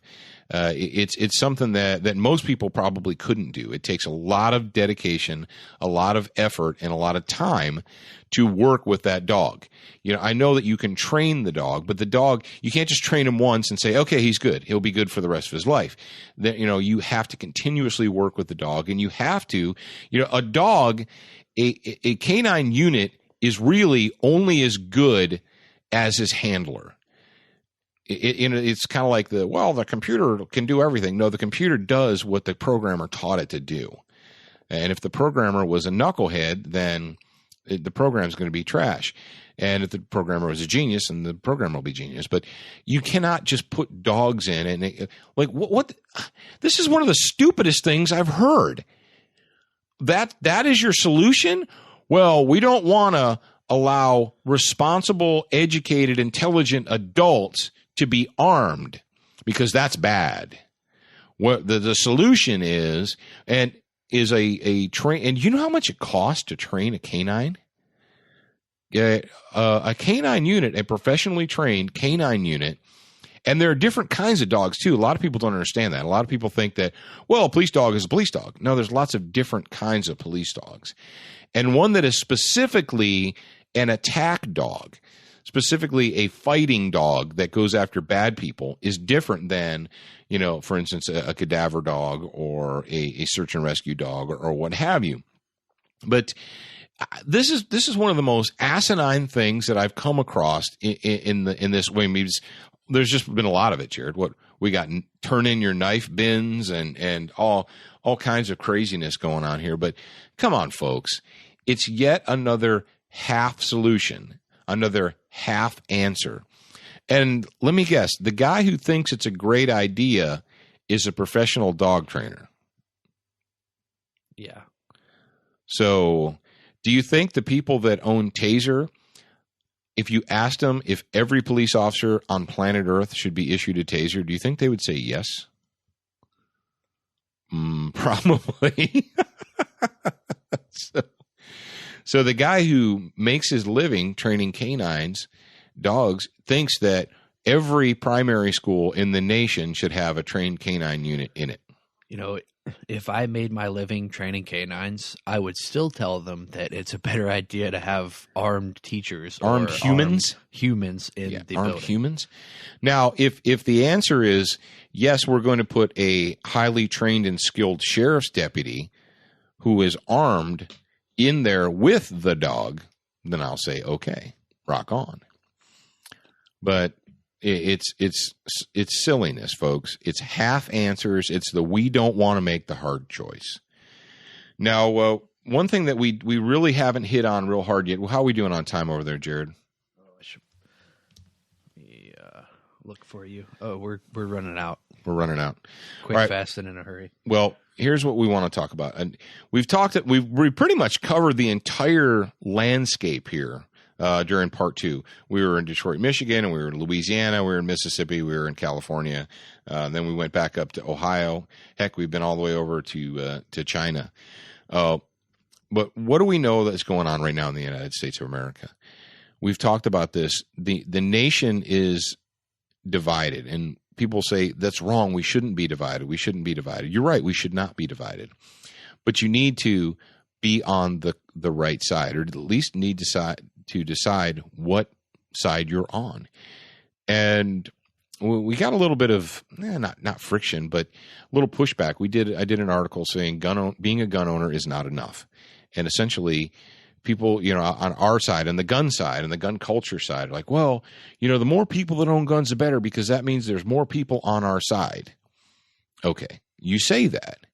It's something that most people probably couldn't do. It takes a lot of dedication, a lot of effort, and a lot of time to work with that dog. I know that you can train the dog, but the dog, you can't just train him once and say, okay, he's good. He'll be good for the rest of his life. You have to continuously work with the dog, and you have to, a dog, a canine unit is really only as good as his handler. It's kind of like the computer can do everything. No, the computer does what the programmer taught it to do. And if the programmer was a knucklehead, then the program's going to be trash. And if the programmer was a genius, then the program will be genius. But you cannot just put dogs in and what? This is one of the stupidest things I've heard. That is your solution? Well, we don't want to allow responsible, educated, intelligent adults to be armed because that's bad. What the solution is a train, and you know how much it costs to train a canine? A canine unit, a professionally trained canine unit, and there are different kinds of dogs too. A lot of people don't understand that. A lot of people think that, a police dog is a police dog. No, there's lots of different kinds of police dogs, and one that is specifically an attack dog, specifically a fighting dog that goes after bad people, is different than, for instance, a cadaver dog or a search and rescue dog or what have you. But this is one of the most asinine things that I've come across in this way. There's just been a lot of it, Jared. What we got, turn in your knife bins and all kinds of craziness going on here. But come on, folks, it's yet another half solution, another half answer. And let me guess, the guy who thinks it's a great idea is a professional dog trainer. Yeah. So do you think the people that own Taser, if you asked them if every police officer on planet Earth should be issued a Taser, do you think they would say yes? Probably. So the guy who makes his living training canines, dogs, thinks that every primary school in the nation should have a trained canine unit in it. If I made my living training canines, I would still tell them that it's a better idea to have armed teachers, armed humans in the armed building. Humans. Now, if the answer is yes, we're going to put a highly trained and skilled sheriff's deputy who is armed in there with the dog, then I'll say, okay, rock on. But it's silliness, folks. It's half answers. It's we don't want to make the hard choice. Now, one thing that we really haven't hit on real hard yet. Well, how are we doing on time over there, Jared? I should look for you. Oh, we're running out. We're running out. Quick, right. Fast, and in a hurry. Well, here's what we want to talk about. And we've pretty much covered the entire landscape here during part 2. We were in Detroit, Michigan, and we were in Louisiana, we were in Mississippi, we were in California. Then we went back up to Ohio. Heck, we've been all the way over to China. But what do we know that's going on right now in the United States of America? We've talked about this. The nation is divided, and people say that's wrong. We shouldn't be divided. We shouldn't be divided. You're right. We should not be divided. But you need to be on the right side, or at least need to decide what side you're on. And we got a little bit of not friction, but a little pushback. I did an article saying being a gun owner is not enough, and essentially, people, on our side and the gun side and the gun culture side are like, well, the more people that own guns, the better, because that means there's more people on our side. Okay, you say that.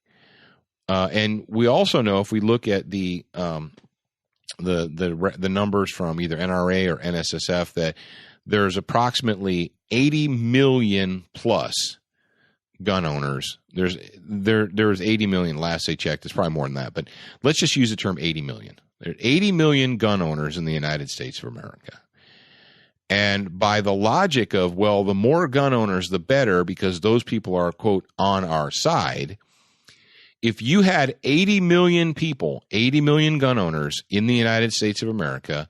And we also know, if we look at the numbers from either NRA or NSSF, that there's approximately 80 million plus gun owners. There's 80 million last I checked. It's probably more than that, but let's just use the term 80 million. There are 80 million gun owners in the United States of America. And by the logic of, well, the more gun owners, the better, because those people are, quote, on our side. If you had 80 million people, 80 million gun owners in the United States of America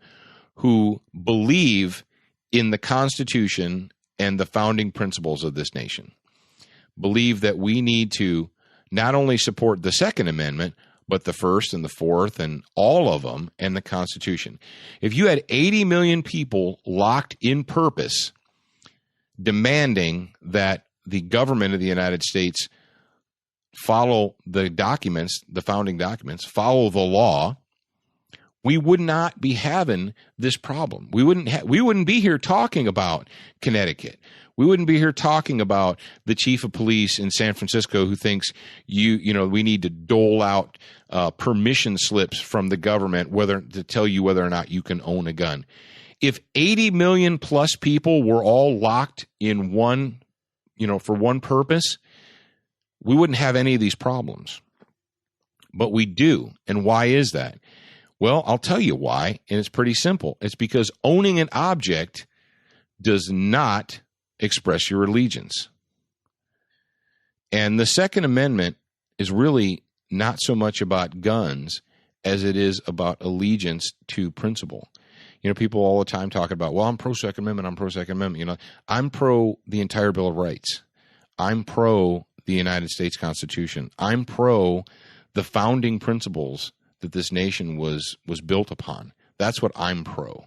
who believe in the Constitution and the founding principles of this nation, believe that we need to not only support the Second Amendment, but the First and the Fourth and all of them and the Constitution. If you had 80 million people locked in purpose demanding that the government of the United States follow the documents, the founding documents, follow the law, we would not be having this problem. We wouldn't be here talking about Connecticut. We wouldn't be here talking about the chief of police in San Francisco who thinks we need to dole out permission slips from the government to tell you whether or not you can own a gun. If 80 million plus people were all locked in one, for one purpose, we wouldn't have any of these problems. But we do. And why is that? Well, I'll tell you why, and it's pretty simple. It's because owning an object does not express your allegiance. And the Second Amendment is really not so much about guns as it is about allegiance to principle. People all the time talk about, well, I'm pro-Second Amendment, I'm pro-Second Amendment. I'm pro the entire Bill of Rights. I'm pro the United States Constitution. I'm pro the founding principles that this nation was built upon. That's what I'm pro.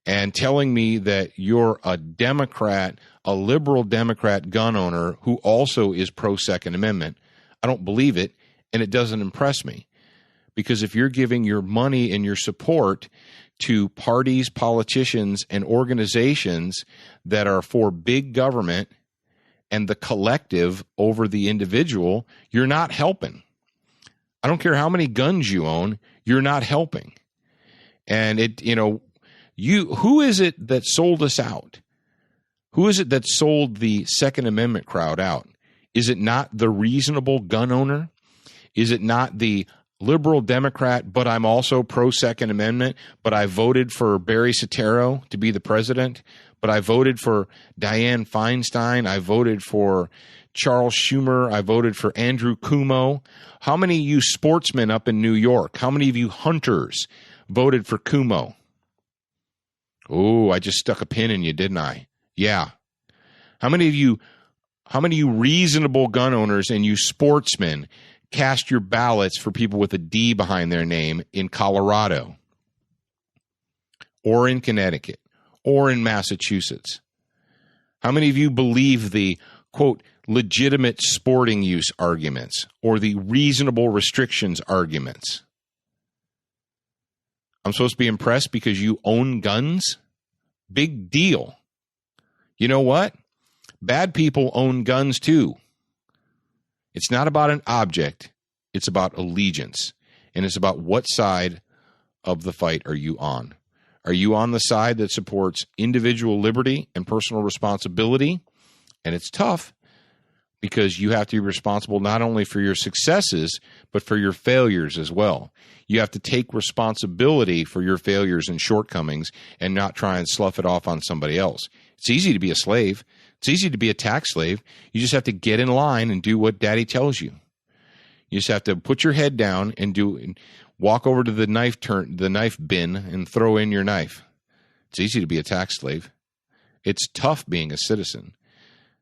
And telling me that you're a Democrat, a liberal Democrat gun owner who also is pro-Second Amendment, I don't believe it, and it doesn't impress me. Because if you're giving your money and your support to parties, politicians, and organizations that are for big government and the collective over the individual, you're not helping. I don't care how many guns you own, you're not helping. And who is it that sold us out? Who is it that sold the Second Amendment crowd out? Is it not the reasonable gun owner? Is it not the liberal Democrat, but I'm also pro-Second Amendment, but I voted for Barry Soetoro to be the president, but I voted for Dianne Feinstein, I voted for Charles Schumer, I voted for Andrew Cuomo. How many of you sportsmen up in New York, how many of you hunters voted for Cuomo? Oh, I just stuck a pin in you, didn't I? Yeah. How many of you reasonable gun owners and you sportsmen cast your ballots for people with a D behind their name in Colorado or in Connecticut or in Massachusetts? How many of you believe the, quote, legitimate sporting use arguments or the reasonable restrictions arguments? I'm supposed to be impressed because you own guns? Big deal. You know what? Bad people own guns too. It's not about an object. It's about allegiance. And it's about what side of the fight are you on? Are you on the side that supports individual liberty and personal responsibility? And it's tough because you have to be responsible not only for your successes, but for your failures as well. You have to take responsibility for your failures and shortcomings and not try and slough it off on somebody else. It's easy to be a slave. It's easy to be a tax slave. You just have to get in line and do what daddy tells you. You just have to put your head down and walk over to the knife bin and throw in your knife. It's easy to be a tax slave. It's tough being a citizen.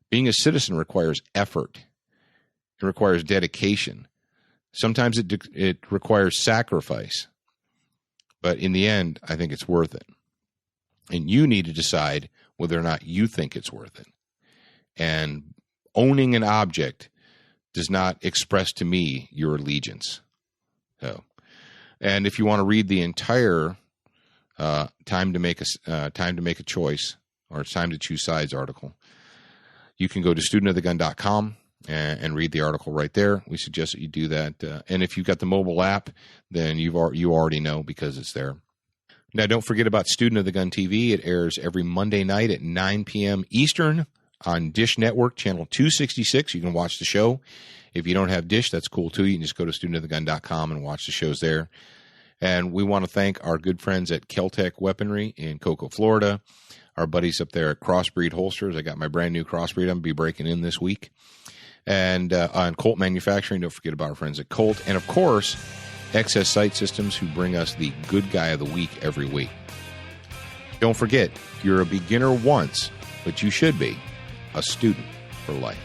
Being a citizen requires effort. It requires dedication. Sometimes it requires sacrifice. But in the end, I think it's worth it. And you need to decide whether or not you think it's worth it. And owning an object does not express to me your allegiance. So, and if you want to read the entire time to make a choice, or it's time to choose sides article, you can go to studentofthegun.com and read the article right there. We suggest that you do that. And if you've got the mobile app, then you already know because it's there. Now, don't forget about Student of the Gun TV. It airs every Monday night at 9 p.m. Eastern on Dish Network, channel 266. You can watch the show. If you don't have Dish, that's cool too. You can just go to studentofthegun.com and watch the shows there. And we want to thank our good friends at Keltec Weaponry in Cocoa, Florida. our buddies up there at Crossbreed Holsters. I got my brand new Crossbreed. I'm going to be breaking in this week. And on Colt Manufacturing, don't forget about our friends at Colt. And, of course, Excess Sight Systems, who bring us the Good Guy of the Week every week. Don't forget, you're a beginner once, but you should be a student for life.